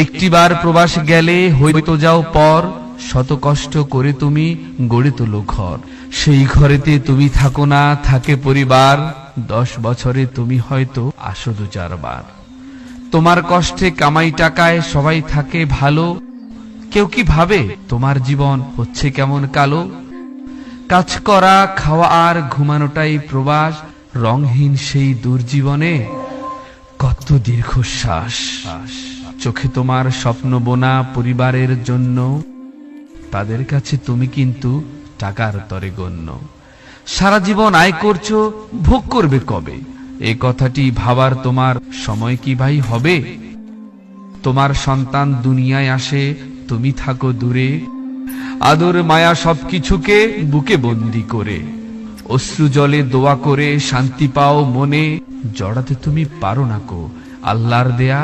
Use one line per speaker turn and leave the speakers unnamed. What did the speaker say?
একটিবার প্রবাস গেলে হইতো যাও পর, শত কষ্ট করে তুমি গড়ে তোলো ঘর। সেই ঘরেতে তুমি থাকো না, থাকে পরিবার, 10 বছরে তুমি হয়তো আসো 2-4 বার। তোমার কষ্টে কামাই টাকায় সবাই থাকে ভালো, কেউ কি ভাবে তোমার জীবন হচ্ছে কেমন কালো? কাজ করা, খাওয়া আর ঘুমানোটাই প্রবাস, রংহীন সেই দুর্জীবনে কত দীর্ঘশ্বাস। চোখে তোমার স্বপ্ন বোনা পরিবারের জন্য, তাদের কাছে তুমি কিন্তু টাকার তরে গণ্য। সারা জীবন আয় করছো, ভোগ করবে কবে? এই কথাটি ভাবার তোমার সময় কি ভাই হবে? তোমার সন্তান দুনিয়ায় আসে, তুমি থাকো দূরে, আদর মায়া সবকিছুকে বুকে বন্দি করে। অশ্রু জলে দোয়া করে শান্তি পাও মনে, জড়াতে তুমি পারো না কো আল্লাহর দেয়া